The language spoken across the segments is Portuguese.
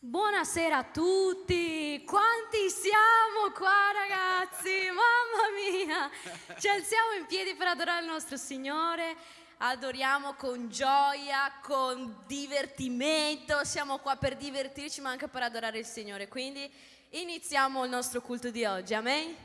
Buonasera a tutti, quanti siamo qua ragazzi, mamma mia, ci alziamo in piedi per adorare il nostro Signore, adoriamo con gioia, con divertimento, siamo qua per divertirci ma anche per adorare il Signore, quindi iniziamo il nostro culto di oggi, amen?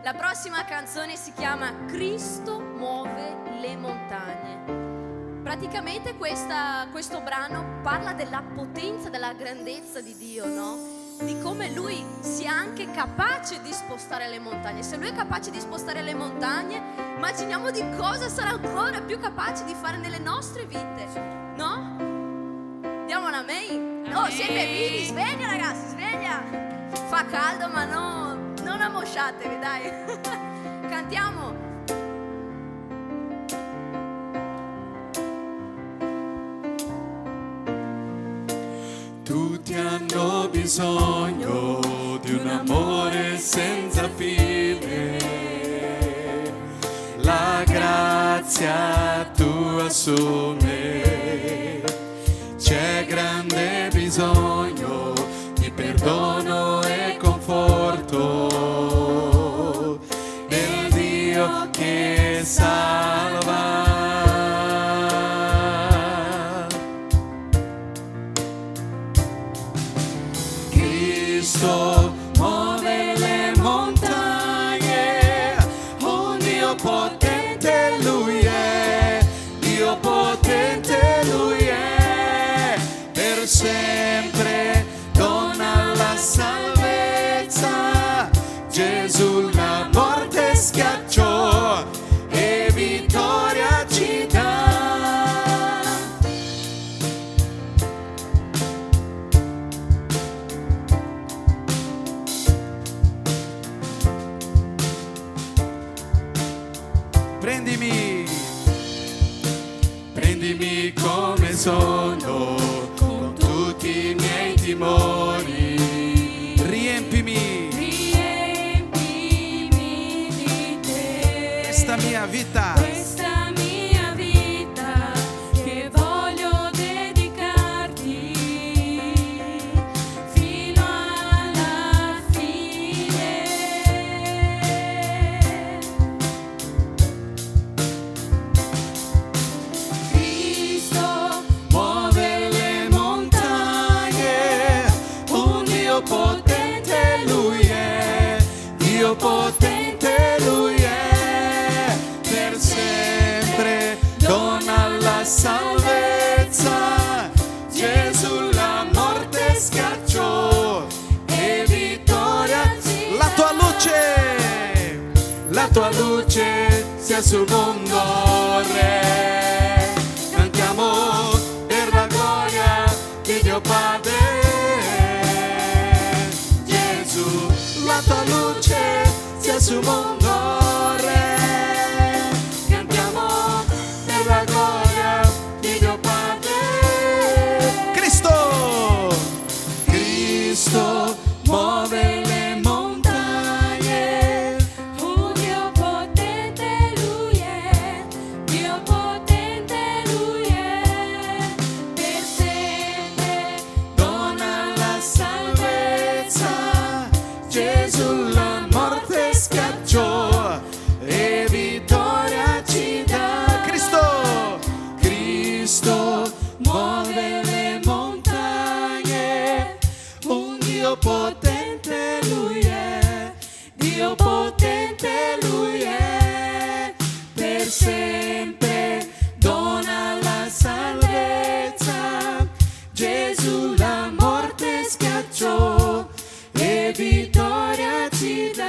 La prossima canzone si chiama Cristo muove le montagne. Praticamente questo brano parla della potenza, della grandezza di Dio, no? Di come Lui sia anche capace di spostare le montagne. Se Lui è capace di spostare le montagne, immaginiamo di cosa sarà ancora più capace di fare nelle nostre vite, no? Diamo un amen? Oh, siete vivi, sveglia ragazzi, sveglia! Fa caldo ma non ammosciatevi, dai. Cantiamo. Tutti hanno bisogno di un amore senza fine. La grazia tua su me, c'è grande bisogno di perdono e conforto, è il Dio che salva. Cristo muove le montagne, un Dio potente Lui è, Dio potente Lui è, per sempre dona la salvezza. Gesù la morte schiacciò e vittoria ci dà. Prendimi come sono, con tutti i miei timori. Riempimi di te, questa mia vita che voglio dedicarti fino alla fine. Cristo muove le montagne, un Dio potente Lui è, Dio potente Lui è, per sempre dona la salvezza. Gesù la morte schiacciò e vittoria. La tua luce sia sul mondo, Re. Cantiamo per la gloria di Dio Padre. Gesù, la tua luce sia sul mondo, Re. Cantiamo per la gloria di Dio Padre. Cristo muove le montagne, un Dio potente Lui è, Dio potente Lui è, per sempre dona la salvezza. Gesù la morte schiacciò e vittoria ci dà. Cristo muove le montagne, un Dio potente Lui è, Dio potente Lui è, per sempre dona la salvezza. Gesù la morte schiacciò e vittoria ci dà.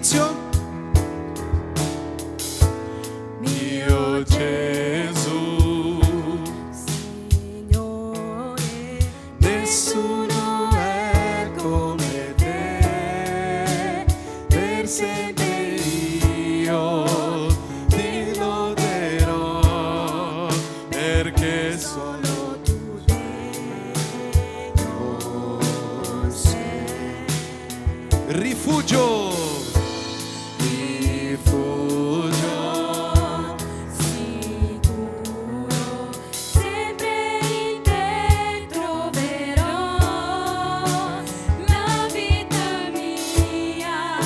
all'inizio. Mio Gesù, Signore, nessuno è come te, per sempre io ti loderò, perché solo tu degno sei. rifugio, Sicuro, sempre in te troverò la vita mia,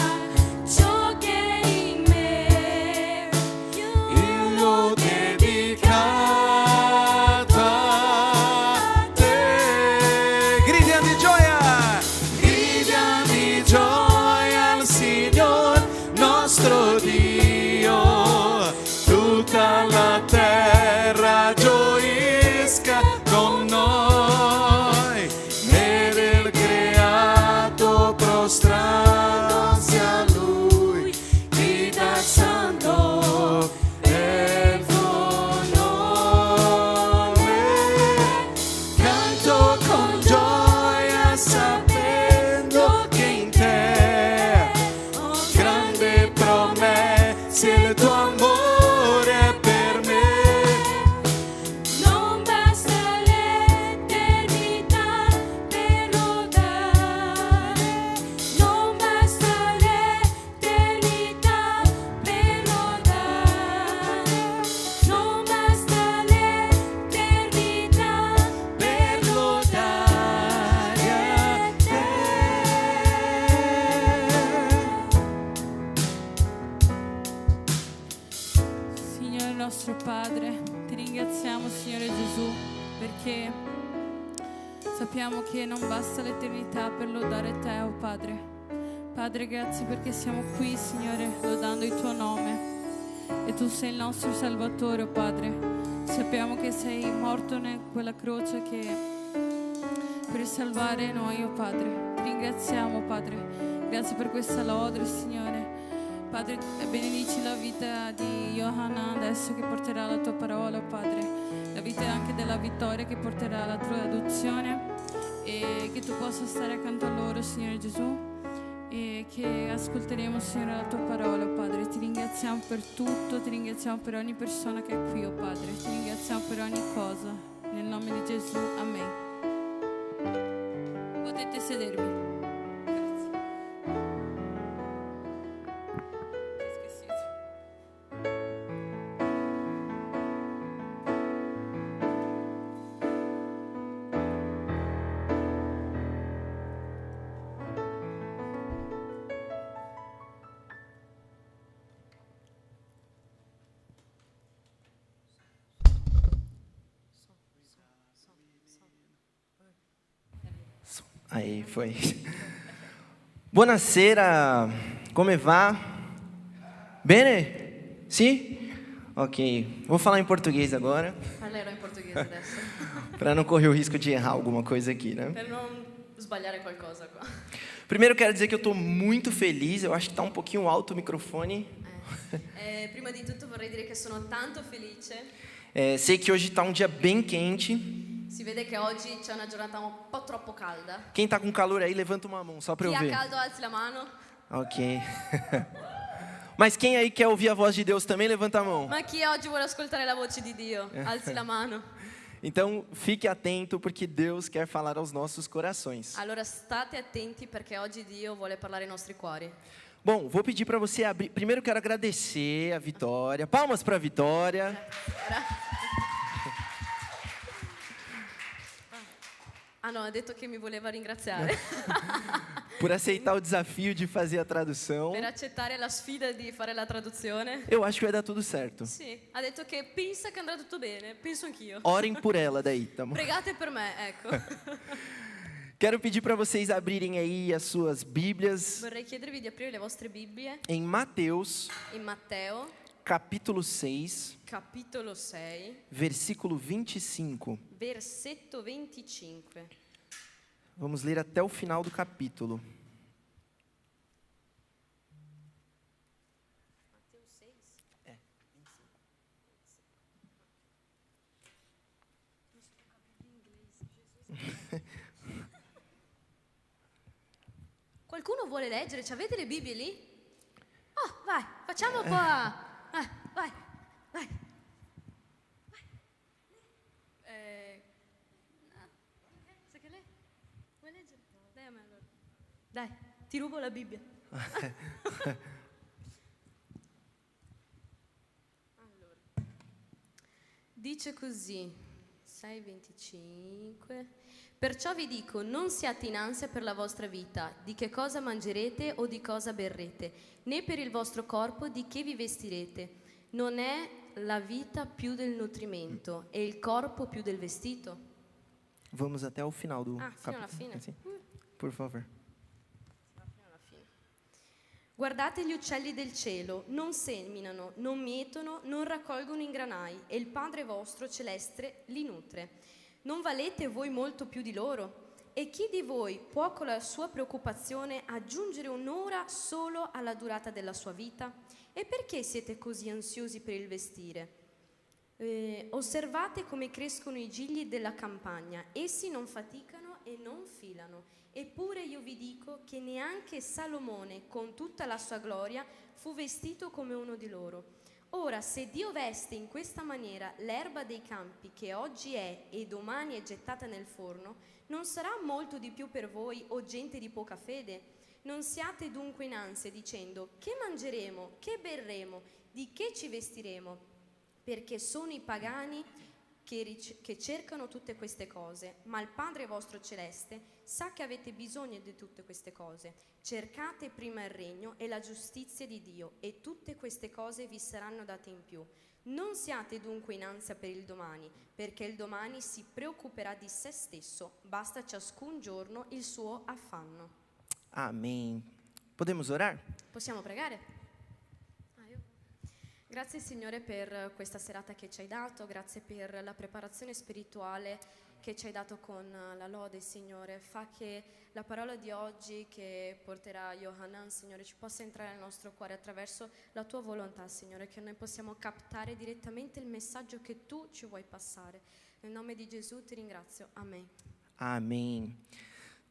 ciò che è in me. io l'ho dedicato a te. Gridiamo di gioia, gridiamo di gioia al Signor nostro Dio, tutta la terra gioisca con noi, ed il creato prostrarsi a Lui, grida santo è il tuo nome, canto con gioia sapendo che in te grande promessa il tuo amore è per me. Non basta l'eternità per lodare, non basta l'eternità per lodare, non basta l'eternità per lodare a te. Signore nostro Padre, ti ringraziamo, Signore Gesù, perché sappiamo che non basta l'eternità per lodare te, oh Padre. Padre, grazie perché siamo qui, Signore, lodando il tuo nome. E tu sei il nostro Salvatore, oh Padre. Sappiamo che sei morto in quella croce per salvare noi, oh Padre. Ti ringraziamo, Padre. Grazie per questa lode, Signore. Padre, benedici la vita di Johanna adesso che porterà la tua parola, oh Padre. La vita anche della Vittoria che porterà la tua adozione. E che tu possa stare accanto a loro, Signore Gesù. E che ascolteremo, Signore, la tua parola, oh Padre. Ti ringraziamo per tutto, ti ringraziamo per ogni persona che è qui, oh Padre. Ti ringraziamo per ogni cosa. Nel nome di Gesù, amen. Potete sedervi. Grazie. Aí, foi. Buonasera, come va? Bene? Sì? Ok, vou falar em português agora, Parlerò in portoghese adesso, para não correr o risco de errar alguma coisa aqui, né? per non sbagliare qualcosa qua. Primeiro quero dizer que eu estou muito feliz, eu acho que está um pouquinho alto o microfone. Prima di tutto vorrei dire che sono tanto felice. Sei que hoje está um dia bem quente. Si vede che oggi c'è una giornata un po' troppo calda. Quem está com calor aí, levanta uma mão, só para eu Chi ha ver. caldo alzi la mano. Ok. Mas quem aí quer ouvir a voz de Deus também, levanta a mão. Ma chi oggi vuole ascoltare la voce di Dio? Alzi la mano. Então, fique atento, porque Deus quer falar aos nossos corações. Allora state attenti perché oggi Dio vuole parlare ai nostri cuori. Bom, vou pedir para você abrir. Primeiro quero agradecer a Vitória. Palmas para a Vitória. Ah no, ha detto che mi voleva ringraziare Por aceitar o desafio de fazer a tradução. per accettare la sfida di fare la traduzione. Eu acho que vai dar tudo certo. Sì, ha detto che pensa che andrà tutto bene, penso anch'io. Orem por ela daí, tá bom? Pregate per me, ecco. Quero pedir para vocês abrirem aí as suas Bíblias Vorrei chiedervi di aprire le vostre Bibbie em Mateus, in Matteo, capítulo 6, capitolo 6, versículo 25. versetto 25. Vamos ler até o final do capítulo. Qualcuno vuole leggere? Ci avete le Bibbie lì? Oh, vai, facciamo un po'. Vai. Sai che lei? Vuoi leggere? Dai a me allora. Dai, ti rubo la Bibbia. Allora. Dice così, 6:25. Perciò vi dico, non siate in ansia per la vostra vita, di che cosa mangerete o di cosa berrete, né per il vostro corpo di che vi vestirete. Non è la vita più del nutrimento e il corpo più del vestito? Vamos até o final do fino alla fine. Sì. Por favor. Fino alla fine. Guardate gli uccelli del cielo, non seminano, non mietono, non raccolgono in granai, e il Padre vostro celeste li nutre. Non valete voi molto più di loro? E chi di voi può con la sua preoccupazione aggiungere un'ora solo alla durata della sua vita? E perché siete così ansiosi per il vestire? Osservate come crescono i gigli della campagna, essi non faticano e non filano. Eppure io vi dico che neanche Salomone, con tutta la sua gloria, fu vestito come uno di loro. Ora, se Dio veste in questa maniera l'erba dei campi che oggi è e domani è gettata nel forno, non sarà molto di più per voi, o gente di poca fede? Non siate dunque in ansia dicendo: che mangeremo, che berremo, di che ci vestiremo? Perché sono i pagani che cercano tutte queste cose, ma il Padre vostro celeste sa che avete bisogno di tutte queste cose. Cercate prima il regno e la giustizia di Dio, e tutte queste cose vi saranno date in più. Non siate dunque in ansia per il domani, perché il domani si preoccuperà di se stesso, basta ciascun giorno il suo affanno. Amém. Podemos orar? Possiamo pregare? Grazie Signore per questa serata che ci hai dato, grazie per la preparazione spirituale che ci hai dato con la lode, Signore. Fa che la parola di oggi che porterà Yohanan, Signore, ci possa entrare nel nostro cuore attraverso la tua volontà, Signore, che noi possiamo captare direttamente il messaggio che tu ci vuoi passare. Nel nome di Gesù ti ringrazio. Amen. Amém.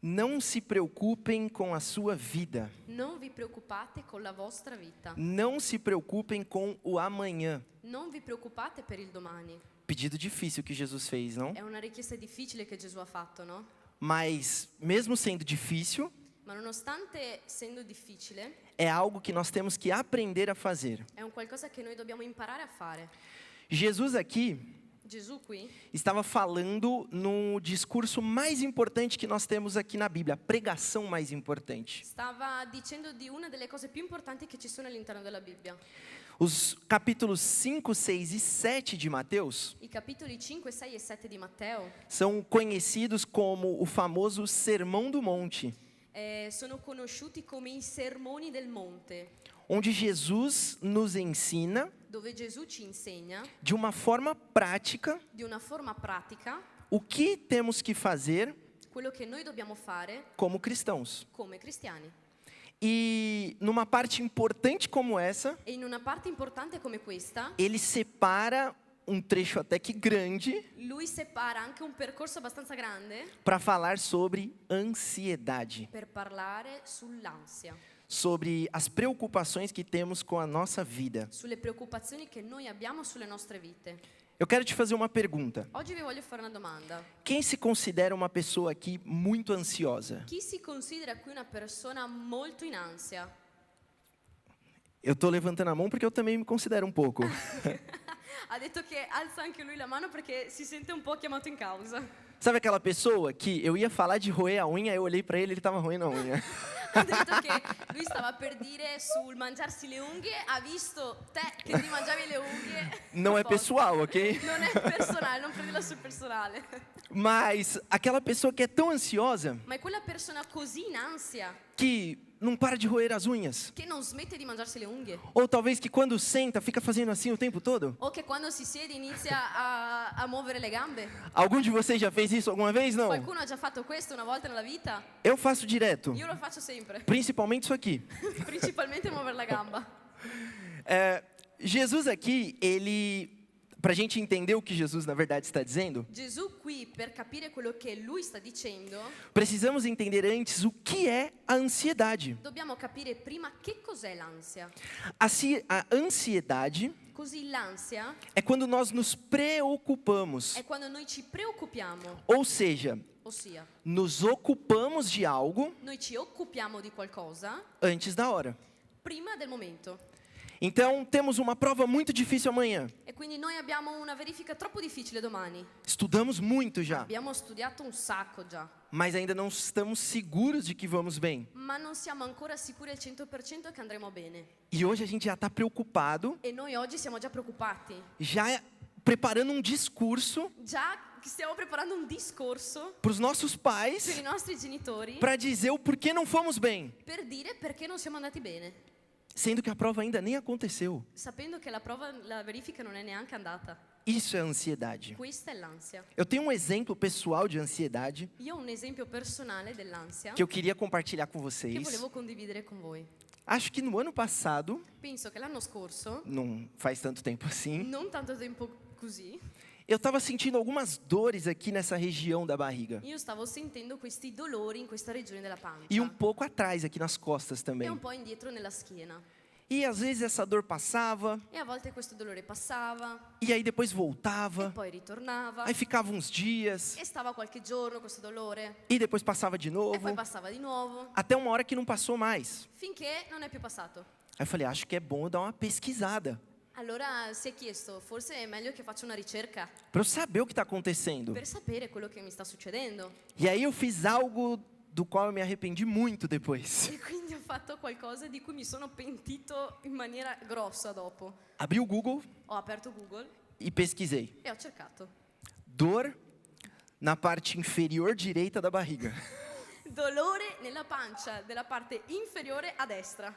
Não se preocupem com a sua vida. Non vi preoccupate con la vostra vita. Não se preocupem com o amanhã. Non vi preoccupate per il domani. Pedido difícil que Jesus fez, não? È una richiesta difficile che Gesù ha fatto, no? Mas, mesmo sendo difícil, Ma nonostante essendo difficile, é algo que nós temos que aprender a fazer. è un qualcosa che noi dobbiamo imparare a fare. Jesus aqui Gesù qui estava falando no discurso mais importante que nós temos aqui na Bíblia, a pregação mais importante. stava dicendo di una delle cose più importanti che ci sono all'interno della Bibbia. Os capítulos 5, 6 e 7 de Mateus I capitoli 5, 6 e 7 di Matteo são conhecidos como o famoso Sermão do Monte, sono conosciuti come i sermoni del monte, onde Jesus nos ensina dove Gesù ci insegna de uma forma prática di una forma pratica o que temos que fazer quello che noi dobbiamo fare como cristãos. come cristiani. E numa parte importante como essa, E in una parte importante come questa, ele separa um trecho até que grande lui separa anche un percorso abbastanza grande para falar sobre ansiedade, per parlare sull'ansia, sobre as preocupações que temos com a nossa vida. sulle preoccupazioni che noi abbiamo sulle nostre vite. Eu quero te fazer uma pergunta. Oggi vi voglio fare una domanda. Quem se considera uma pessoa aqui muito ansiosa? Chi si considera qui una persona molto in ansia? Eu estou levantando a mão porque eu também me considero um pouco. Ha detto che alza anche lui la mano perché si sente un po' chiamato in causa. Sabe aquela pessoa que eu ia falar de roer a unha, eu olhei para ele estava roendo a unha. Ha detto che lui stava per dire sul mangiarsi le unghie, ha visto te che ti mangiavi le unghie. Não é A posto. pessoal, ok? Non è personale, non prendila sul personale. Mas aquela pessoa que é tão ansiosa Ma è quella persona così in ansia que não para de roer as unhas. che non smette di mangiarsi le unghie. Ou talvez que quando senta fica fazendo assim o tempo todo. O che quando si siede inizia a muovere le gambe. Algum de vocês já fez isso alguma vez? Não. Qualcuno ha già fatto questo una volta nella vita? Eu faço direto. Io lo faccio sempre. Principalmente isso aqui. Principalmente muovere la gamba. Jesus aqui, ele para a gente entender o que Jesus na verdade está dizendo, Gesù qui, per capire quello che lui sta dicendo, precisamos entender antes o que é a ansiedade. dobbiamo capire prima che cos'è l'ansia. A ansiedade Così l'ansia é quando nós nos preocupamos, è quando noi ci preoccupiamo, ou seja, ossia nos ocupamos de algo noi ci occupiamo di qualcosa antes da hora. prima del momento. Então, temos uma prova muito difícil amanhã. E quindi noi abbiamo una verifica troppo difficile domani. Estudamos muito já, Abbiamo studiato un sacco già, mas ainda não estamos seguros de que vamos bem. ma non siamo ancora sicuri al 100% che andremo bene. E hoje a gente já está preocupado, E noi oggi siamo già preoccupati. já preparando um discurso Già stiamo preparando un discorso para os nossos per pais i nostri genitori para dizer o porquê não fomos bem, per dire perché non siamo andati bene, sendo que a prova ainda nem aconteceu. sapendo che la verifica non è neanche andata. Isso é ansiedade. Questa è l'ansia. Eu tenho um exemplo pessoal de ansiedade Io ho un esempio personale dell'ansia que eu queria compartilhar com che vocês. volevo condividere con voi. Acho que no ano passado, Penso che l'anno scorso, não faz tanto tempo assim, non tanto tempo così, eu estava sentindo algumas dores aqui nessa região da barriga. io stavo sentendo questi dolori in questa regione della pancia E um pouco atrás, aqui nas costas e também. un po' indietro nella schiena. E às vezes essa dor passava, E a volte questo dolore passava, e aí depois e voltava, poi ritornava, aí ficava uns dias, e stava qualche giorno questo dolore, e depois passava de e poi novo, passava di nuovo, até uma hora que não passou mais. finché non è più passato. Aí eu falei, acho que é bom eu dar uma pesquisada, Allora si è chiesto, forse è meglio che faccia una ricerca para eu saber o que está acontecendo. per sapere quello che mi sta succedendo. E aí eu fiz algo do qual eu me arrependi muito depois. E quindi ho fatto qualcosa di cui mi sono pentito in maniera grossa dopo. Abri o Google Ho aperto Google e pesquisei. e ho cercato Dor na parte inferior direita da barriga. dolore nella pancia della parte inferiore a destra.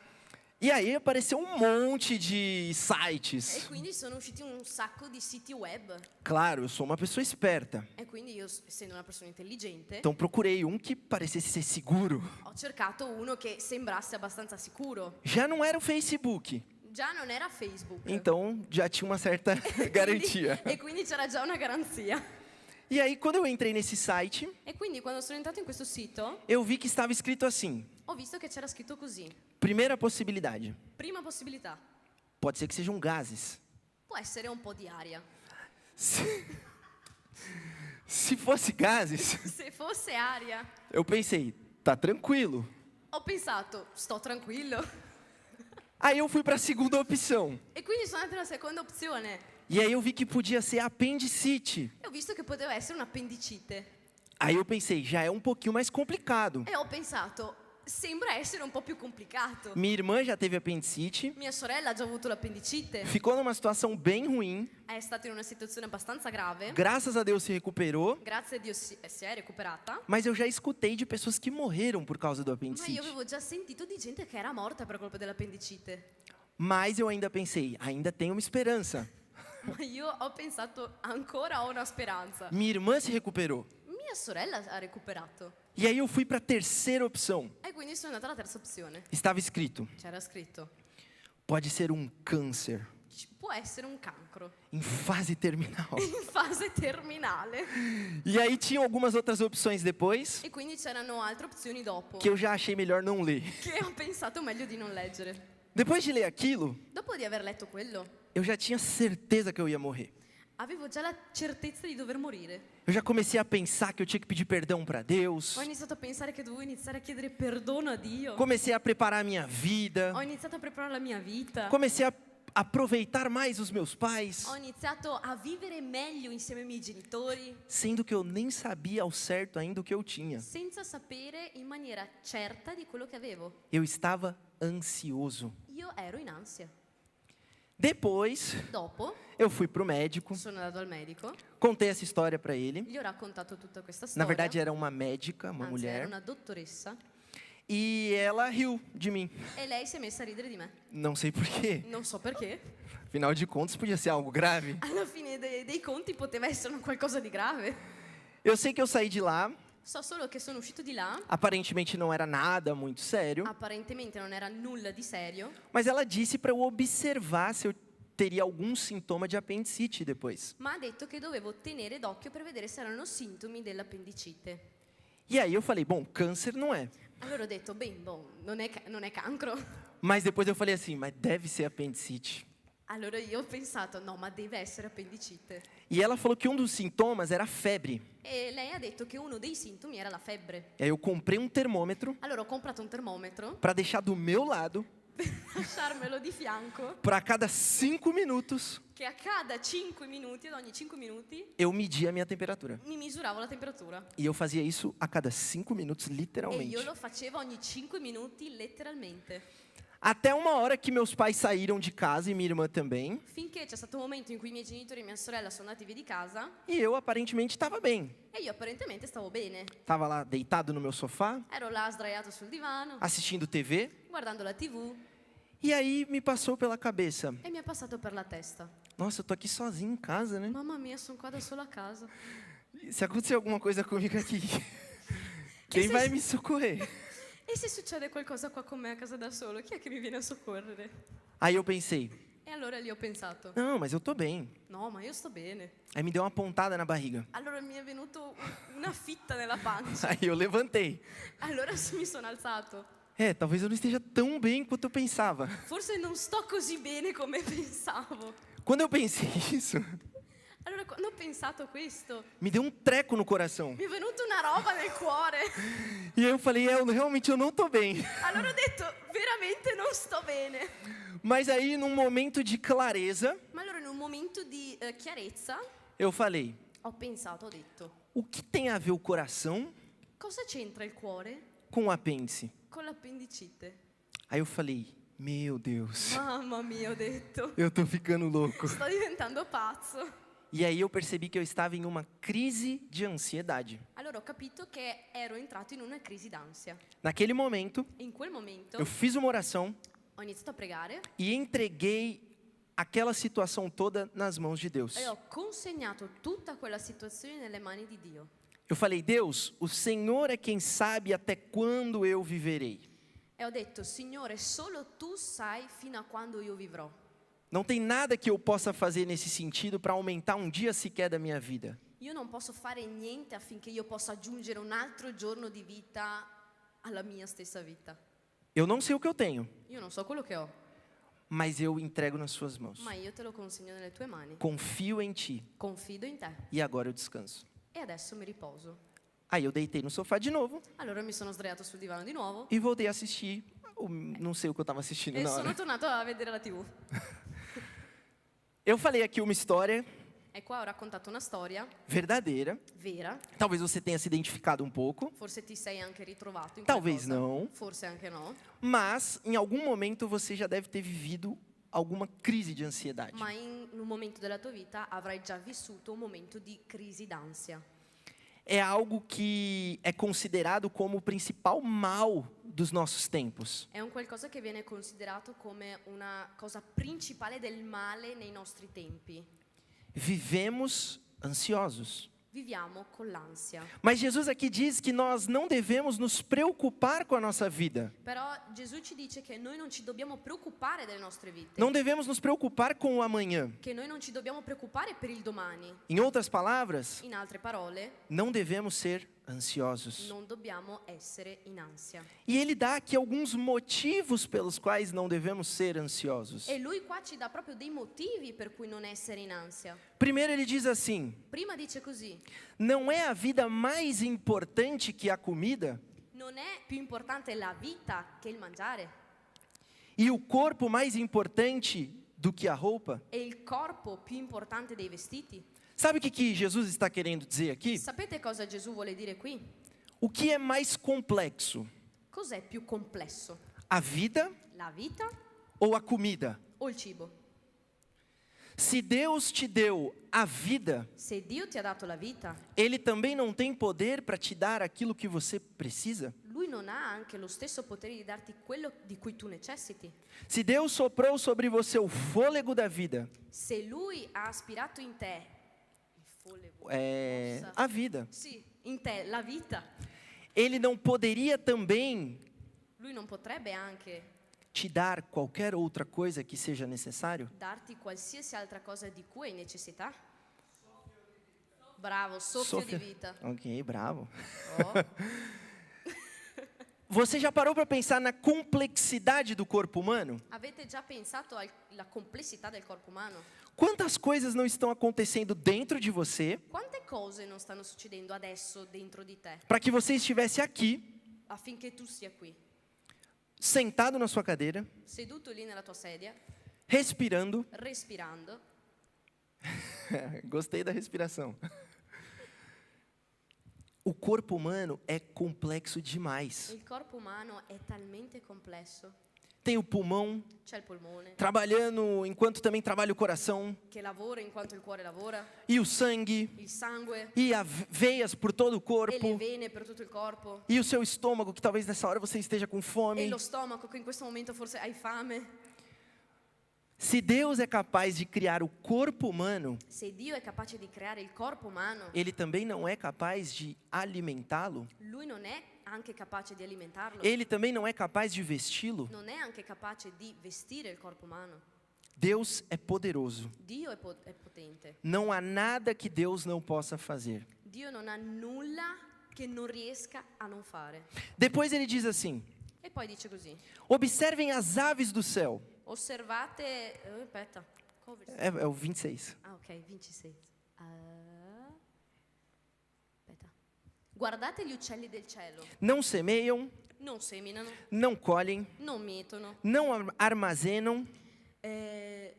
E aí apareceu um monte de E sites. quindi sono usciti un sacco di siti web. Claro, eu sou uma pessoa esperta. E quindi io, essendo una persona intelligente, Então procurei um que parecesse ser seguro. ho cercato uno che sembrasse abbastanza sicuro. Já não era o Facebook, Già non era Facebook. então já tinha uma certa garantia. E quindi c'era già una garanzia. E aí quando eu entrei nesse site, E quindi quando sono entrato in questo sito, eu vi que estava escrito assim: ho visto che c'era scritto così. primeira possibilidade, Prima possibilità. pode ser que sejam gases. Può essere un po' di aria. Se fosse gases, Se fosse aria, eu pensei, tá tranquilo. ho pensato, sto tranquillo. Aí eu fui para a segunda opção. E quindi sono andata nella seconda opzione. E aí eu vi que podia ser apendicite. E ho visto che poteva essere un'appendicite. Aí eu pensei, já é um pouquinho mais complicado. E ho pensato, sembra essere un po' più complicato. Minha irmã já teve apendicite, Mia sorella ha già avuto l'appendicite, ficou numa situação bem ruim. è stata in una situazione abbastanza grave. Graças a Deus se recuperou. Grazie a Dio si è recuperata. Mas eu já escutei de pessoas que morreram por causa do Ma apendicite. io avevo già sentito di gente che era morta per colpa dell'appendicite. Mas eu ainda pensei, ainda tenho uma esperança. Ma io ho pensato, ancora ho una speranza. Minha irmã se recuperou. Mia sorella ha recuperato. E aí eu fui para a terceira opção. E quindi sono andata alla terza opzione. Estava escrito, C'era scritto, pode ser um câncer può essere un cancro em fase terminal. in fase terminale. E aí tinham algumas outras opções depois, E quindi c'erano altre opzioni dopo, que eu já achei melhor não ler. che ho pensato meglio di non leggere. Depois de ler aquilo, Dopo di aver letto quello, eu já tinha certeza que eu ia morrer. avevo già la certezza di dover morire. Eu já comecei a pensar que eu tinha que pedir perdão para Deus. Ho iniziato a pensare che dovevo iniziare a chiedere perdono a Dio. Comecei a preparar a minha vida. Ho iniziato a preparare la mia vita. Comecei a aproveitar mais os meus pais, Ho iniziato a vivere meglio insieme ai miei genitori, sendo que eu nem sabia ao certo ainda o que eu tinha. senza sapere in maniera certa di quello che avevo. Eu estava ansioso. Io ero in ansia. Depois, Dopo eu fui pro médico, sono andato al medico, contei essa história para ele. gli ho raccontato tutta questa Na storia. verdade, era uma médica, uma Anzi, era mulher, una dottoressa. e ela riu de mim. E lei si è messa a ridere di me. Não sei porquê. Non so perché. Afinal de contas, podia ser algo grave. Alla fine dei conti poteva essere un qualcosa di grave. Eu sei que eu saí de lá, So solo che sono uscito di là. aparentemente não era nada muito sério, Apparentemente non era nulla di serio. mas ela disse para eu observar se eu teria algum sintoma de apendicite depois. ma ha detto che dovevo tenere d'occhio per vedere se erano sintomi dell'appendicite. E aí eu falei, bom, câncer não é. Allora ho detto, non è cancro. Mas depois eu falei assim, mas deve ser apendicite. Allora io ho pensato, no, ma deve essere appendicite. E ela falou que um dos sintomas era febre. E lei ha detto che uno dei sintomi era la febbre. E aí eu comprei um termômetro Allora ho comprato un termometro, para deixar do meu lado, lasciarmelo di fianco, para cada 5 minutos che a cada 5 minuti, ad ogni 5 minuti, eu media a minha temperatura. mi misuravo la temperatura. E eu fazia isso a cada 5 minutos, E literalmente. io lo facevo ogni 5 minuti letteralmente. Até uma hora que meus pais saíram de casa e minha irmã também. Finché c'è stato un momento in cui i miei genitori e mia sorella sono andati via di casa E eu aparentemente estava bem. e io apparentemente stavo bene. Tava lá deitado no meu sofá, Ero là sdraiato sul divano, assistindo TV. guardando la TV E aí me passou pela cabeça: e mi è passato per la testa. nossa, eu tô aqui sozinho em casa, né? Mamma mia, sono qua da sola a casa. Se acontecer alguma coisa comigo aqui, quem vai me socorrer? E se succede qualcosa qua con me a casa da solo, chi è che mi viene a soccorrere? Aí eu pensei: E allora lì ho pensato, não, mas eu tô bem. no, ma io sto bene. Aí me deu uma pontada na barriga. Allora mi è venuto una fitta nella pancia. Aí eu levantei. Allora mi sono alzato. Talvez eu não esteja tão bem quanto eu pensava. Forse non sto così bene come pensavo. Quando eu pensei isso, Allora quando ho pensato a questo, me deu um treco no coração. mi è venuta una roba nel cuore. E aí eu falei: realmente eu não tô bem. Allora ho detto, veramente non sto bene. Mas aí, num momento de clareza, Ma allora in un momento di chiarezza eu falei: ho pensato, ho detto, o que tem a ver o coração cosa c'entra il cuore com o apêndice? con l'appendicite? Aí eu falei: meu Deus, Mamma mia, ho detto, eu tô ficando louco. sto diventando pazzo. E aí eu percebi que eu estava em uma crise de ansiedade. Allora ho capito che ero entrato in una crisi d'ansia. Naquele momento, E in quel momento eu fiz uma oração ho iniziato a pregare e entreguei aquela situação toda nas mãos de Deus. e ho consegnato tutta quella situazione nelle mani di Dio. Eu falei: Deus, o Senhor é quem sabe até quando eu viverei. E ho detto, Signore, solo tu sai fino a quando io vivrò. Não tem nada que eu possa fazer nesse sentido para aumentar um dia sequer da minha vida. Io non posso fare niente affinché io possa aggiungere un altro giorno di vita alla mia stessa vita. Eu não sei o que eu tenho, Io non so quello che ho, mas eu entrego nas suas mãos. ma io te lo consegno nelle tue mani. Confio em ti Confido in te e agora eu descanso. e adesso mi riposo. Aí eu deitei no sofá de novo Allora mi sono sdraiato sul divano di nuovo e voltei a assistir. Não sei o que eu estava assistindo e na sono hora. tornato a vedere la TV. Eu falei aqui uma história E qua ho raccontato una storia verdadeira. vera. Talvez você tenha se identificado um pouco, Forse ti sei anche ritrovato in talvez qualcosa. não, Forse anche no. mas em algum momento você já deve ter vivido alguma crise de ansiedade. Ma in un momento della tua vita avrai già vissuto un momento di crisi d'ansia. É algo que é considerado como o principal mal dos nossos tempos. È un qualcosa che viene considerato come una cosa principale del male nei nostri tempi. Vivemos ansiosos. Viviamo con l'ansia. Mas Jesus aqui diz que nós não devemos nos preocupar com a nossa vida. Però Gesù ci dice che noi non ci dobbiamo preoccupare delle nostre vite. Não devemos nos preocupar com o amanhã. Che noi non ci dobbiamo preoccupare per il domani. Em outras palavras, In altre parole, não devemos ser ansiosos. non dobbiamo essere in ansia. E ele dá aqui alguns motivos pelos quais não devemos ser ansiosos. E lui qua ci dà proprio dei motivi per cui non essere in ansia. Primeiro ele diz assim: Prima dice così: não é a vida mais importante que a comida non è più importante la vita che il mangiare e o corpo mais importante do que a roupa? e il corpo più importante dei vestiti. Sabe o que Jesus está querendo dizer aqui? Sapete cosa Gesù vuole dire qui? O que é mais complexo? Cos'è più complesso? A vida La vita ou a comida? o il cibo? Se Deus te deu a vida, Se Dio ti ha dato la vita, Ele também não tem poder para te dar aquilo que você precisa? Lui non ha anche lo stesso potere di darti quello di cui tu necessiti? Se Deus soprou sobre você o fôlego da vida, Se Lui ha aspirato in te il follego, forza. a vida, Sì, in te la vita, Ele não poderia também Lui non potrebbe anche te dar qualquer outra coisa que seja necessário? darti qualsiasi altra cosa di cui hai necessità? Bravo, soffio di vita. Ok, bravo. Oh. Você já parou para pensar na complexidade do corpo humano? Avete già pensato alla complessità del corpo umano? Quantas coisas não estão acontecendo dentro de você Quante cose non stanno succedendo adesso dentro di te para que você estivesse aqui, affinché tu sia qui, sentado na sua cadeira, seduto lì nella tua sedia, respirando? respirando? Gostei da respiração. O corpo humano é complexo demais. Il corpo umano è talmente complesso. Tem o pulmão, C'è il polmone trabalhando enquanto também trabalha o coração, che lavora in quanto il cuore lavora, e o sangue, il sangue e as veias por todo o e le corpo, vene per tutto il corpo, e o seu estômago, que talvez nessa hora você esteja com e fome. lo stomaco che in questo momento forse hai fame. Se Deus é capaz de criar o corpo humano, Se Dio è capace di creare il corpo umano, Ele também não é capaz de alimentá-lo? Lui non è anche capace di alimentarlo? Ele também não é capaz de vesti-lo? Non è anche capace di vestire il corpo umano? Deus é poderoso. Dio è potente. Não há nada que Deus não possa fazer. Dio non ha nulla che non riesca a non fare. Depois ele diz assim: E poi dice così: observem as aves do céu. osservate, aspetta, come verso? É o 26. Ah, ok, 26. Aspetta. Guardate gli uccelli del cielo, Não semeiam, non seminano, não colhem, non metono, não armazenam.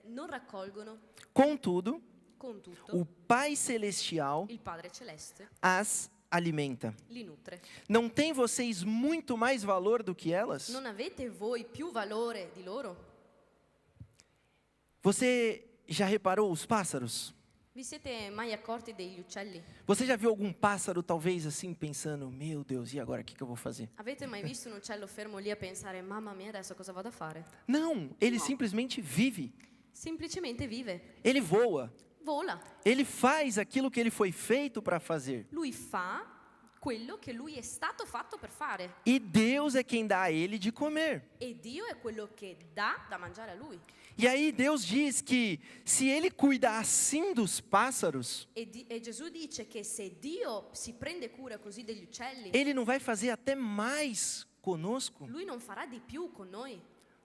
non raccolgono, Contudo, con tutto o Pai Celestial il Padre Celeste as alimenta. li nutre. Não tem vocês muito mais valor do que elas? Non avete voi più valore di loro? Você já reparou os pássaros? Vi siete mai accorti degli uccelli? Você já viu algum pássaro talvez assim pensando: meu Deus, e agora o que eu vou fazer? Avete mai visto un uccello fermo lì a pensare, mamma mia, adesso cosa vado a fare? Não, ele simplesmente vive. Semplicemente vive, Ele voa. vola. Ele faz aquilo que ele foi feito para fazer. Lui fa quello che lui è stato fatto per fare. E Deus é quem dá a ele de comer. E Dio è quello che dà da mangiare a lui. E aí Deus diz que se ele cuida assim dos pássaros, E Gesù dice che se Dio si prende cura così degli uccelli, ele não vai fazer até mais conosco? lui non farà di più con noi.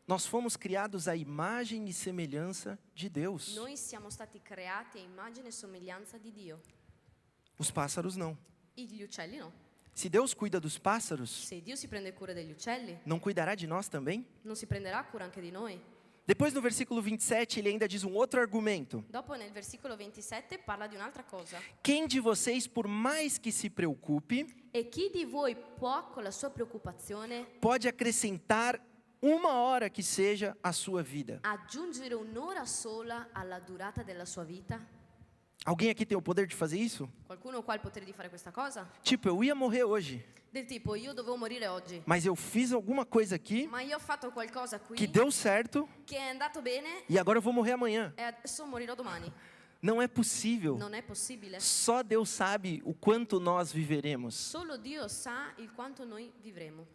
Nós fomos criados à imagem e semelhança de Deus. Noi siamo stati creati a immagine e somiglianza di Dio. Os pássaros não. E gli uccelli no. Se Deus cuida dos pássaros, Se Dio si prende cura degli uccelli, não cuidará de nós também? non si prenderà cura anche di noi. Depois no versículo 27, ele ainda diz um outro argumento. Dopo nel versicolo 27 parla di un'altra cosa. Quem de vocês, por mais que se preocupe, E chi di voi può con la sua preoccupazione pode acrescentar uma hora que seja a sua vida? aggiungere un'ora sola alla durata della sua vita? Alguém aqui tem o poder de fazer isso? Qualcuno qua ha il potere di fare questa cosa? Tipo, eu ia morrer hoje, Del tipo, io dovevo morire oggi, mas eu fiz alguma coisa aqui ma io ho fatto qualcosa qui que deu certo che è andato bene e agora eu vou morrer amanhã. e adesso morirò domani. Não é possível. Non è possibile. Só Deus sabe o quanto nós viveremos. Solo Dio sa il quanto noi vivremo.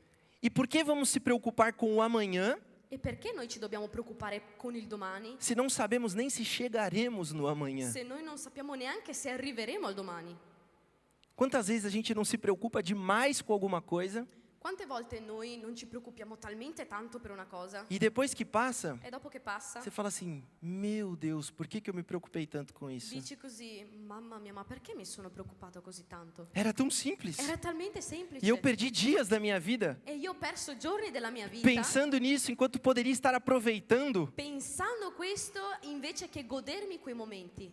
E por que vamos se preocupar com o amanhã, E perché noi ci dobbiamo preoccupare con il domani se não sabemos nem se chegaremos no amanhã? se noi non sappiamo neanche se arriveremo al domani? Quantas vezes a gente não se preocupa demais com alguma coisa Quante volte noi non ci preoccupiamo talmente tanto per una cosa e depois que passa, e dopo che passa você fala assim: meu Deus, por que eu me preocupei tanto com isso? dici così, mamma mia, ma perché mi sono preoccupato così tanto? Era tão simples. Era talmente semplice. E eu perdi dias da minha vida E io ho perso giorni della mia vita pensando nisso enquanto poderia estar aproveitando. pensando questo invece che godermi quei momenti.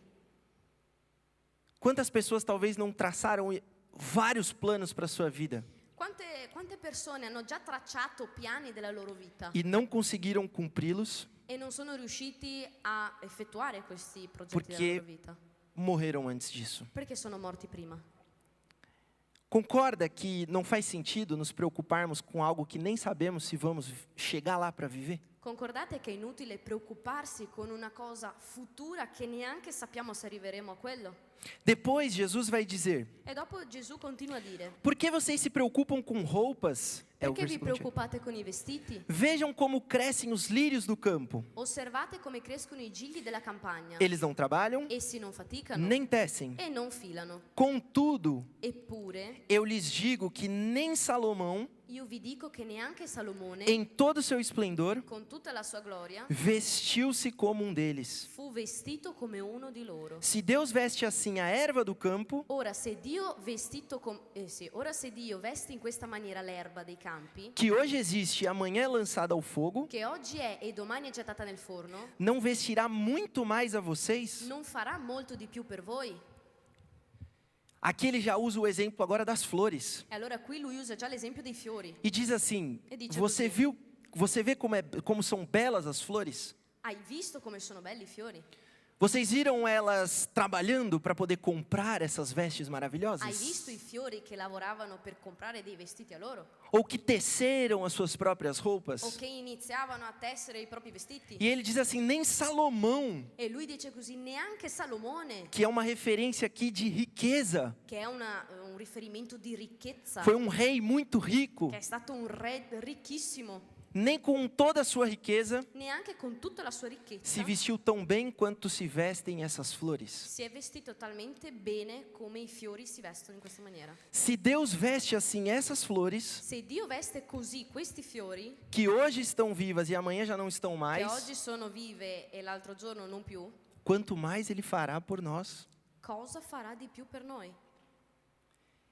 Quantas pessoas talvez não traçaram vários planos para a sua vida Quante persone hanno già tracciato piani della loro vita e não conseguiram cumpri-los e non sono riusciti a effettuare questi progetti Perché- della loro vita? morreram antes disso? Perché sono morti prima. Concorda que não faz sentido nos preocuparmos com algo que nem sabemos se vamos chegar lá para viver? Concordate che è inutile preoccuparsi con una cosa futura che neanche sappiamo se arriveremo a quello? Depois Jesus vai dizer: E dopo Gesù continua a dire: por que vocês se preocupam com roupas? É o perché vi versículo 20. preoccupate con i vestiti? Vejam como crescem os lírios do campo. Osservate come crescono i gigli della campagna. Eles não trabalham, Essi non faticano nem tecem. e non filano. Contudo, Eppure, eu lhes digo que nem Salomão, io vi dico che neanche Salomone, em todo o seu esplendor, con tutta la sua gloria, vestiu-se como um deles. fu vestito come uno di loro. Se Deus veste assim a erva do campo, Ora se Dio veste in questa maniera l'erba dei campi, que hoje existe e amanhã é lançada ao fogo, che oggi è e domani è gettata nel forno, não vestirá muito mais a vocês? non farà molto di più per voi? Aqui ele já usa o exemplo agora das flores. E allora qui lui usa già l'esempio dei fiori. E diz assim: E dice você così. vê como são belas as flores? Hai visto come sono belli i fiori? Vocês viram elas trabalhando para poder comprar essas vestes Hai maravilhosas? visto i fiori che lavoravano per comprare dei vestiti a loro? Ou que teceram as suas próprias O roupas? che iniziavano a tessere i propri vestiti? E ele diz assim: nem Salomão, E lui dice così, neanche Salomone, que é uma referência aqui de riqueza, che è un riferimento di ricchezza, foi um rei muito rico, che è stato un re ricchissimo, nem com toda a sua riqueza neanche con tutta la sua se ricchezza vestiu tão bem quanto se vestem essas flores. si è vestito talmente bene come i fiori si vestono in questa maniera. Se Deus veste assim essas flores, Se Dio veste così questi fiori, que hoje estão vivas e amanhã já não estão che mais, oggi sono vive e l'altro giorno non più, quanto mais Ele fará por nós. cosa farà di più per noi?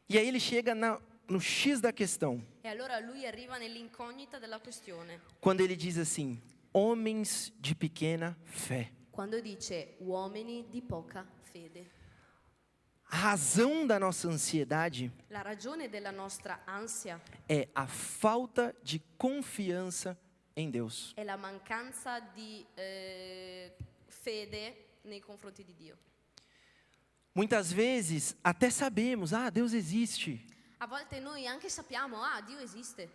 E aí ele chega no X da questão, E allora lui arriva nell'incognita della questione, quando ele diz assim: homens de pequena fé. quando dice uomini di poca fede. A razão da nossa ansiedade La ragione della nostra ansia é a falta de confiança em Deus. è la mancanza di fede nei confronti di Dio. Muitas vezes até sabemos, Deus existe, A volte noi anche sappiamo, Dio esiste,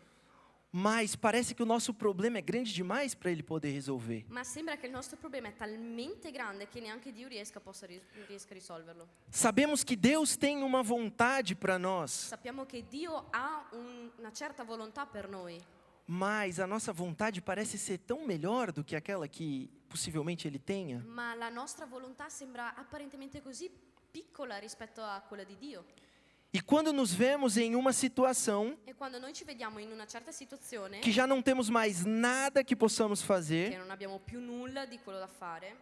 mas parece que o nosso problema é grande demais para Ele poder resolver. ma sembra che il nostro problema è talmente grande che neanche Dio riesca a risolverlo. Sabemos que Deus tem uma vontade para nós, Sappiamo che Dio ha una certa volontà per noi, mas a nossa vontade parece ser tão melhor do que aquela que possivelmente Ele tenha. ma la nostra volontà sembra apparentemente così piccola rispetto a quella di Dio. E quando nos vemos em uma situação E quando noi ci vediamo in una certa situazione que já não temos mais nada que possamos che fazer non abbiamo più nulla di quello da fare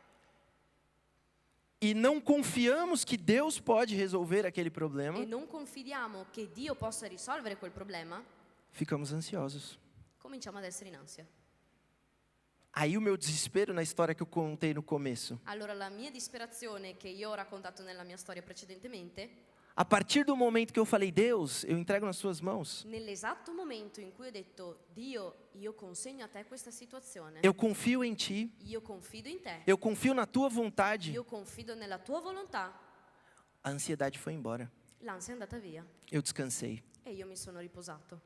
e não confiamos que Deus pode resolver aquele e problema, non confidiamo che Dio possa risolvere quel problema, ficamos ansiosos. cominciamo ad essere in ansia. Aí o meu desespero na história que eu contei no começo. Allora la mia disperazione che io ho raccontato nella mia storia precedentemente, A partir do momento que eu falei: Deus, eu entrego nas suas mãos. nell'esatto momento in cui ho detto Dio, io consegno a te questa situazione, Eu confio em Ti. io confido in te, Eu confio na Tua vontade. io confido nella tua volontà, A ansiedade foi embora. l'ansia è andata via Eu descansei. e io mi sono riposato.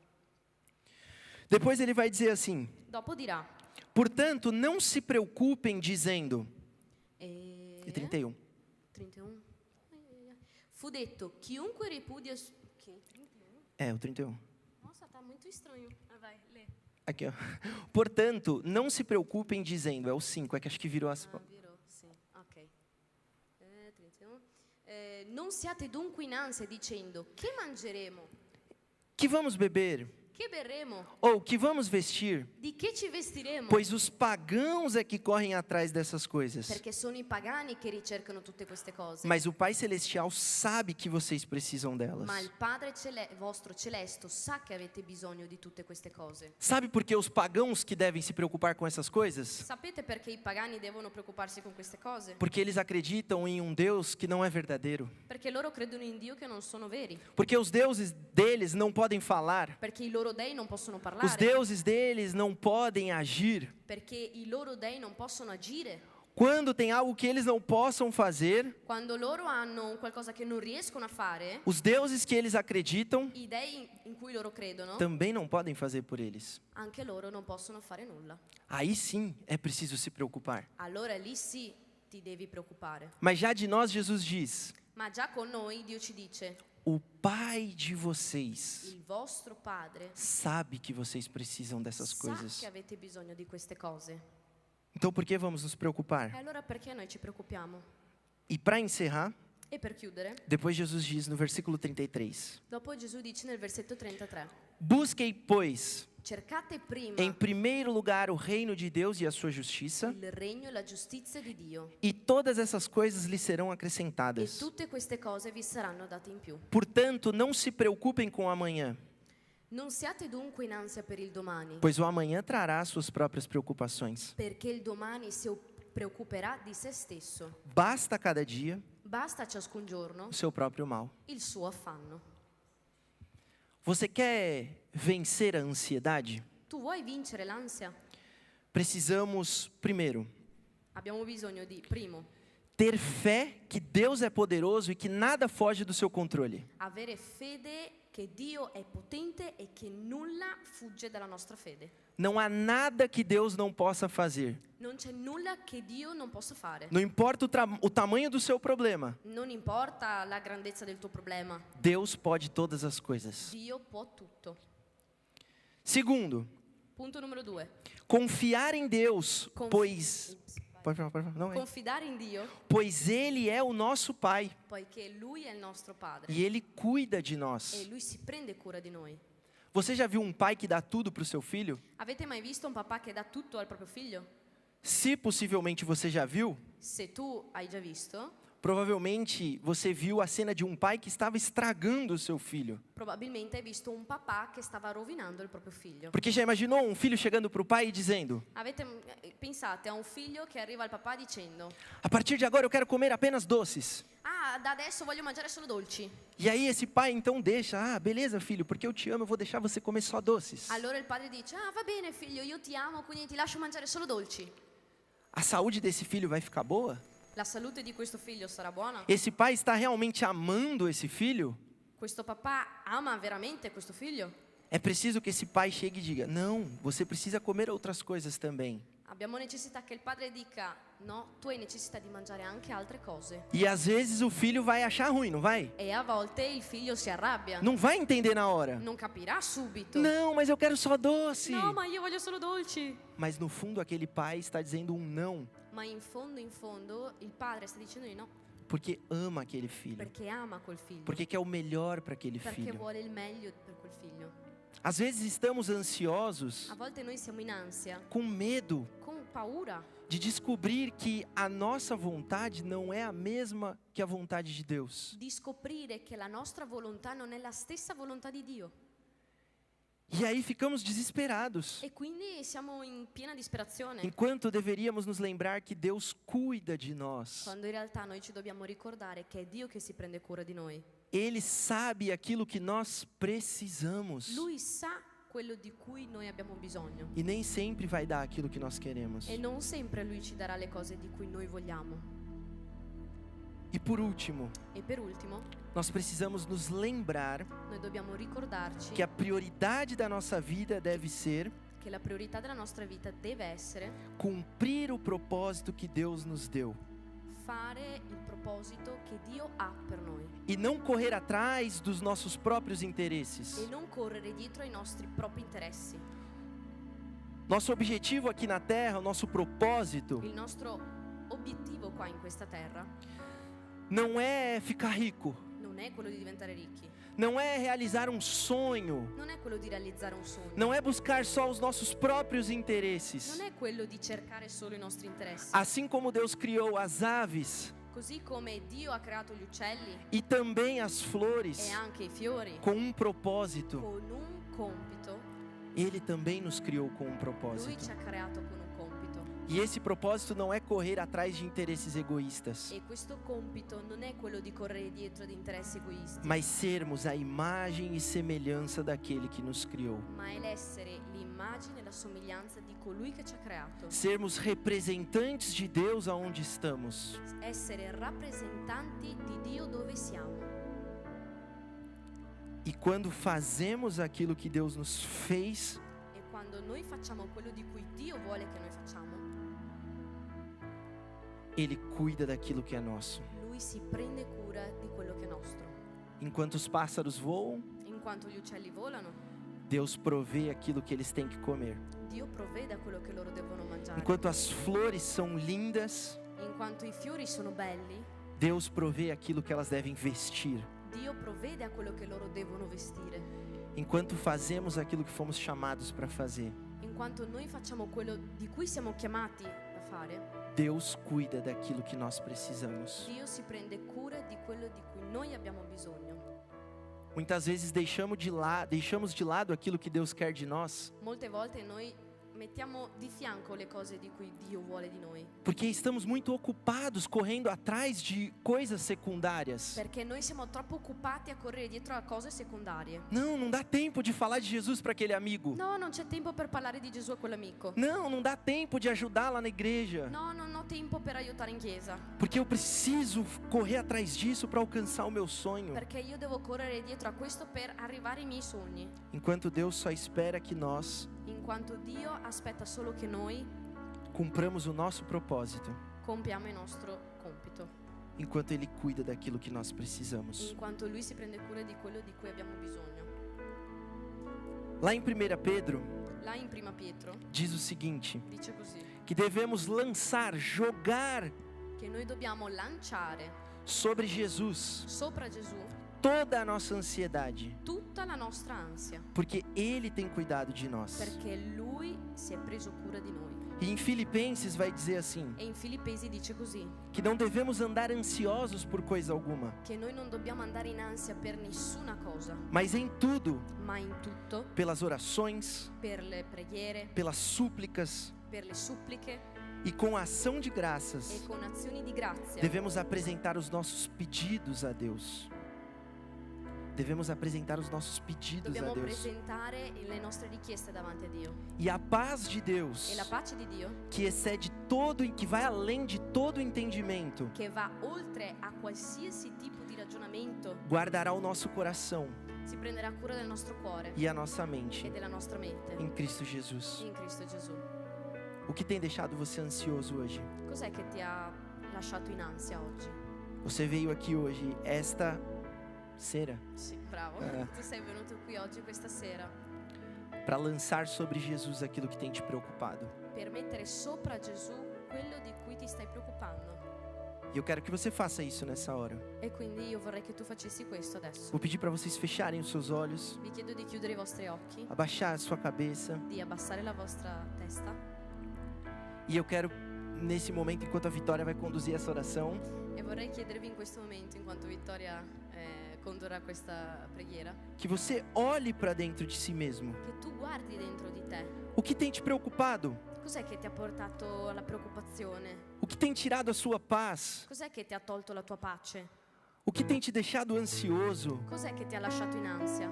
Depois ele vai dizer assim: Dopo dirà, portanto, não se preocupem dizendo. e... E 31. 31? Fu detto, chiunque ripudia... Che? 31? É, o 31. Nossa, tá muito estranho. Vai, lê. Aqui, ó. Portanto, não se preocupem dizendo. É o 5, é que acho que virou as. Virou, sì, ok. 31. Non siate dunque in ansia dicendo, che mangeremo? Que vamos beber? Che berremo? Ou que vamos vestir? Di che ci vestiremo? Pois os pagãos é que correm atrás dessas coisas. Perché sono i pagani che ricercano tutte queste cose. Mas o Pai Celestial sabe que vocês precisam delas. Ma il Padre vostro Celesto sa che avete bisogno di tutte queste cose. Sabe por que os pagãos que devem se preocupar com essas coisas? Sapete perché i pagani devono preoccuparsi con queste cose? Porque eles acreditam em um Deus que não é verdadeiro. Perché loro credono in Dio che non sono veri. Porque os deuses deles não podem falar. Perché i loro dei non possono Os parlare. deuses deles não podem agir. Perché i loro dei non possono agire. Quando tem algo que eles não possam fazer, Quando loro hanno qualcosa che non riescono a fare, os deuses que eles acreditam i dei in cui loro credono, também não podem fazer por eles. anche loro non possono fare nulla. Aí sim é preciso se preocupar. Allora lì sì ti devi preoccupare. Mas já de nós Jesus diz: Ma già con noi Dio ci dice: o Pai de vocês il vostro Padre sabe que vocês precisam dessas sa coisas. che avete bisogno di queste cose. Então por que vamos nos E preocupar? allora perché noi ci preoccupiamo? E para encerrar, E per chiudere, depois Jesus diz no versículo 33: dopo Gesù dice nel versetto 33: Busquem, pois, cercate prima em primeiro lugar o reino de Deus e a sua justiça, il regno e la giustizia di Dio, e todas essas coisas lhes serão e acrescentadas. tutte queste cose vi saranno date in più. Portanto, não se preocupem com o amanhã, Non siate dunque in ansia per il domani, pois o amanhã trará suas próprias preocupações. perché il domani si preoccuperà di se stesso. Basta a cada dia Basta a ciascun giorno o seu próprio mal. il suo affanno. Você quer vencer a ansiedade? Tu vuoi vincere l'ansia? Precisamos, primeiro, Abbiamo bisogno di, primo, ter fé que Deus é poderoso e que nada foge do seu controle. avere fede che Dio è potente e che nulla fugge dalla nostra fede. Não há nada que Deus não possa fazer. Non c'è nulla che Dio non possa fare. Não importa o tamanho do seu problema, Non importa la grandezza del tuo problema, Deus pode todas as coisas. Dio può tutto. Segundo, Punto numero 2. confiar em Deus, pois... Pode falar, não é? Confidare in Dio, Pois Ele é o nosso Pai poiché Lui è il nostro Padre e Ele cuida de e nós. Lui si prende cura di noi. Você já viu um pai que dá tudo para o seu filho? Avete mai visto un papà che dà tutto al proprio figlio? Se possivelmente você já viu, Se tu hai già visto, provavelmente você viu a cena de um pai que estava estragando o seu filho. probabilmente hai visto un papà che stava rovinando il proprio figlio. Porque já imaginou um filho chegando para o pai e dizendo: Pensate a un figlio che arriva al papà dicendo: a partir de agora eu quero comer apenas doces. ah, da adesso voglio mangiare solo dolci. E aí esse pai então deixa: ah, beleza filho, porque eu te amo, eu vou deixar você comer só doces. Allora il padre dice: ah, va bene figlio, io ti amo, quindi ti lascio mangiare solo dolci. A saúde desse filho vai ficar boa? La salute di questo figlio sarà buona? Esse pai está realmente amando esse filho? Questo papà ama veramente questo figlio? É preciso que esse pai chegue e diga: não, você precisa comer outras coisas também. Abbiamo necessità che il padre dica: no, tu hai necessità di mangiare anche altre cose. E às vezes o filho vai achar ruim, não vai? E a volte il figlio si arrabbia. Não vai entender na hora. Non capirà subito. Não, mas eu quero só doce. No, ma io voglio solo dolci. Mas no fundo aquele pai está dizendo um não, Ma in fondo, il padre sta dicendo di no, porque ama aquele filho, perché ama quel figlio, porque quer o melhor para aquele perché filho. vuole il meglio per quel figlio. Às vezes estamos ansiosos, A volte noi siamo in ansia, com medo con paura de descobrir que a nossa vontade não é a mesma que a vontade de Deus. di scoprire che la nostra volontà non è la stessa volontà di Dio. E aí ficamos desesperados, E quindi siamo in piena disperazione, enquanto deveríamos nos lembrar que Deus cuida de nós. quando in realtà noi ci dobbiamo ricordare che è Dio che si prende cura di noi. Ele sabe aquilo que nós precisamos Lui sa quello di cui noi abbiamo bisogno e nem sempre vai dar aquilo que nós queremos. e non sempre Lui ci darà le cose di cui noi vogliamo. E por último, E per ultimo, nós precisamos nos lembrar noi dobbiamo ricordarci que a prioridade da nossa vida deve ser che la priorità della nostra vita deve essere cumprir o propósito que Deus nos deu fare il proposito che Dio ha per noi e não correr atrás dos nossos próprios interesses. e non correre dietro ai nostri propri interessi. Nosso objetivo aqui na terra, o nosso propósito, Il nostro obiettivo qua in questa terra não é ficar rico, non è quello di diventare ricchi, não é realizar um sonho, non è quello di realizzare un sogno, não é buscar só os nossos próprios interesses. non è quello di cercare solo i nostri interessi. Assim como Deus criou as aves Così come Dio ha creato gli uccelli e também as e flores anche i fiori com um propósito, con un compito, Ele também nos criou com um Lui propósito. ci ha creato con un compito. E esse propósito não é correr atrás de interesses egoístas, E questo compito non è quello di correre dietro ad interessi egoisti, mas sermos a imagem e semelhança daquele que nos criou. ma è l'essere l'immagine e la somiglianza di colui che ci ha creato. Sermos representantes de Deus aonde estamos. Essere rappresentanti di Dio dove siamo. E quando fazemos aquilo que Deus nos fez, E quando noi facciamo quello di cui Dio vuole che noi facciamo, Ele cuida daquilo que é nosso. Lui si prende cura di quello che è nostro. Enquanto os pássaros voam, In quanto gli uccelli volano, Deus provê aquilo que eles têm que comer. Dio provvede a quello che loro devono mangiare. Enquanto as flores são lindas, In quanto i fiori sono belli, Deus provê aquilo que elas devem vestir. Dio provvede a quello che loro devono vestire. Enquanto fazemos aquilo que fomos chamados para fazer, In quanto noi facciamo quello di cui siamo chiamati a fare, Deus cuida daquilo que nós precisamos. Dio si prende cura di quello di cui noi abbiamo bisogno. Muitas vezes deixamos de lado aquilo que Deus quer de nós, Molte volte noi mettiamo di fianco le cose di cui Dio vuole di noi, porque estamos muito ocupados correndo atrás de coisas secundárias. perché noi siamo troppo occupati a correre dietro a cose secondarie. Não dá tempo de falar de Jesus para aquele amigo. No, non c'è tempo per parlare di Gesù a quell'amico. Não dá tempo de ajudar lá na igreja, No, non ho tempo per aiutare in chiesa, porque eu preciso correr atrás disso para alcançar o meu sonho. perché io devo correre dietro a questo per arrivare ai miei sogni. Enquanto Deus só espera que nós In quanto Dio aspetta solo che noi cumpramos o nosso propósito, compiamo il nostro compito, enquanto Ele cuida daquilo que nós precisamos. in quanto Lui si prende cura di quello di cui abbiamo bisogno. Lá em 1 Pedro, Là in Prima Pietro diz o seguinte, dice così, que devemos lançar, jogar che noi dobbiamo lanciare sobre Jesus sopra Gesù toda a nossa ansiedade, tutta la nostra ansia, porque Ele tem cuidado de nós. perché Lui si è preso cura di noi. E em Filipenses vai dizer assim, E in Filippesi dice così, que não devemos andar ansiosos por coisa alguma, che noi non dobbiamo andare in ansia per nessuna cosa, mas em tudo, ma in tutto, pelas orações, per le preghiere, pelas súplicas per le suppliche e com a ação de e graças, con azioni di grazia. devemos apresentar os nossos pedidos a Deus. Devemos apresentar os nossos pedidos a Dobbiamo Deus. presentare le nostre richieste davanti a Dio. E a paz de Deus, E la pace di Dio, que excede todo e que vai além de todo entendimento, che va oltre a qualsiasi tipo di ragionamento, guardará o nosso coração si prenderà cura del nostro cuore e a nossa e mente della nostra mente em Cristo Jesus. in Cristo Gesù. O que tem deixado você ansioso hoje? Cos'è che ti ha lasciato in ansia oggi? Você veio aqui hoje, esta sera, Sì, bravo. Tu sei venuto qui oggi, questa sera, para lançar sobre Jesus aquilo que tem te preocupado. per mettere sopra Gesù quello di cui ti stai preoccupando. E eu quero que você faça isso nessa hora. E quindi io vorrei che tu facessi questo adesso. Vou pedir para vocês fecharem os seus olhos, Vi chiedo di chiudere i vostri occhi, abaixar a sua cabeça. di abbassare la vostra testa. E eu quero, nesse momento, enquanto a Vitória vai conduzir essa oração, E vorrei chiedervi in questo momento, in quanto Vittoria condurrà questa preghiera, que você olhe para dentro de si mesmo. che tu guardi dentro di te. O que tem te preocupado? Cos'è che ti ha portato alla preoccupazione? O que tem tirado a sua paz? Cos'è che ti ha tolto la tua pace? O que tem te deixado ansioso? Cos'è che ti ha lasciato in ansia?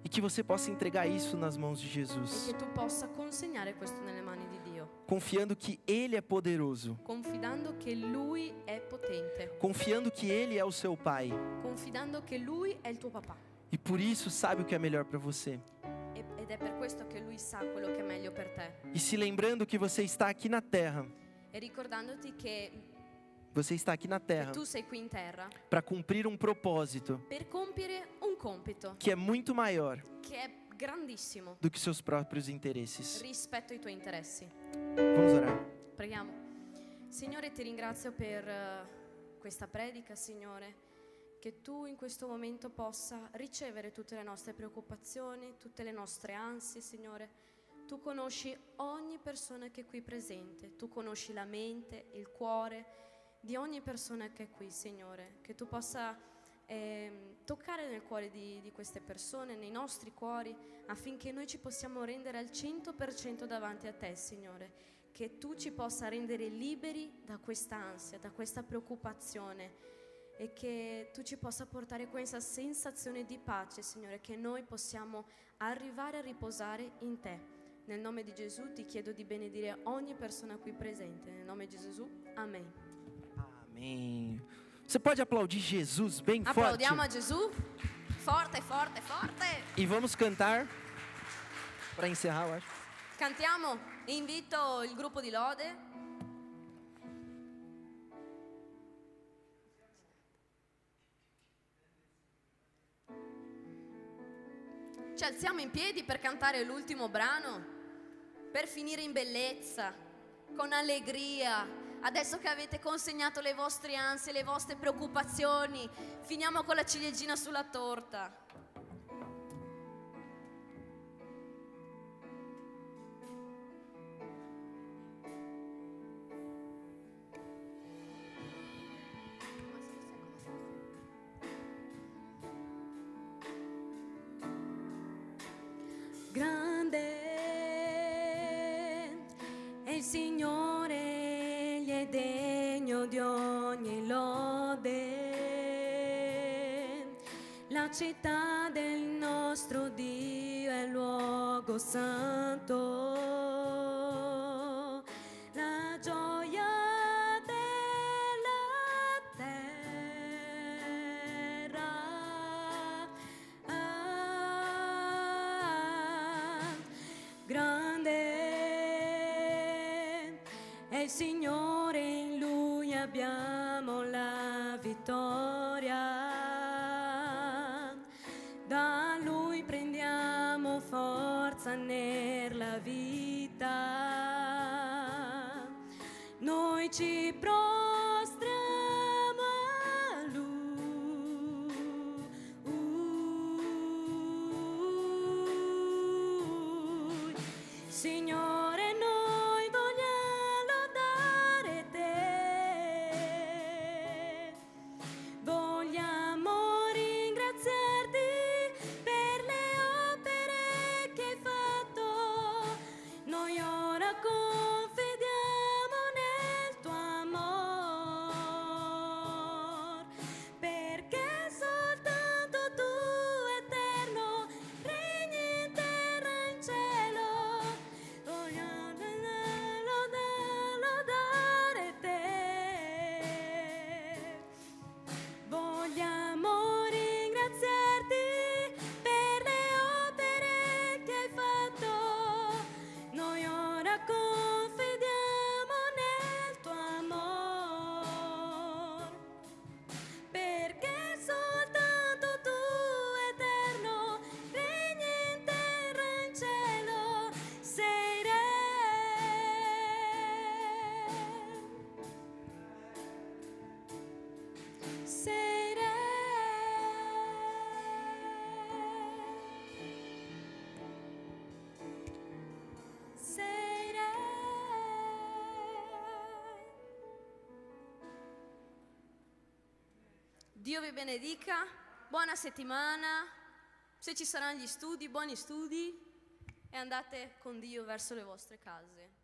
E que você possa entregar isso nas mãos de E Jesus, che tu possa consegnare questo nelle mani di Dio, confiando que Ele é poderoso, confidando che Lui è potente, confiando que Ele é o seu Pai confidando che Lui è il tuo papà. e por isso sabe o que é melhor para você. Ed è per questo che Lui sa quello che è meglio per te. E se lembrando que você está aqui na terra, E ricordandoti che você está aqui na terra tu sei qui in terra para cumprir um propósito per compiere un compito que é muito maior che è grandissimo do que seus próprios interesses. rispetto ai tuoi interessi. Vamos orar. Preghiamo. Signore, ti ringrazio per questa predica, Signore, che tu in questo momento possa ricevere tutte le nostre preoccupazioni, tutte le nostre ansie, Signore. Tu conosci ogni persona che è qui presente, tu conosci la mente, il cuore di ogni persona che è qui, Signore, che tu possa toccare nel cuore di queste persone, nei nostri cuori, affinché noi ci possiamo rendere al 100% davanti a te, Signore, che tu ci possa rendere liberi da questa ansia, da questa preoccupazione e che tu ci possa portare questa sensazione di pace, Signore, che noi possiamo arrivare a riposare in te. Nel nome di Gesù ti chiedo di benedire ogni persona qui presente. Nel nome di Gesù, amen. Amém. Você pode aplaudir Jesus bem forte? Applaudiamo a Gesù. Forte, forte, forte. E vamos cantar para encerrar, eu acho. Cantiamo. Invito il gruppo di lode. Ci alziamo in piedi per cantare l'ultimo brano, per finire in bellezza, con allegria. Adesso che avete consegnato le vostre ansie, le vostre preoccupazioni, finiamo con la ciliegina sulla torta. Grande è il Signore, egli è degno di ogni lode. La città del nostro Dio è il luogo santo, la gioia della terra. Grande è il Signore, in Lui abbiamo la vittoria. Da Lui prendiamo forza nella vita. Noi ci prostriamo a Lui. Signore, noi vogliamo lodare te, vogliamo ringraziarti per le opere che hai fatto. Noi ora confidiamo nel tuo amor, perché soltanto tu, eterno, regni in terra e in cielo. Vogliamo lodare te, vogliamo ringraziarti per le opere che hai fatto. Noi ora confidiamo nel tuo amor, perché soltanto tu, eterno, regni in terra e in cielo. Sei re, sei re. Sei re. Dio vi benedica, buona settimana. Se ci saranno gli studi, buoni studi, e andate con Dio verso le vostre case.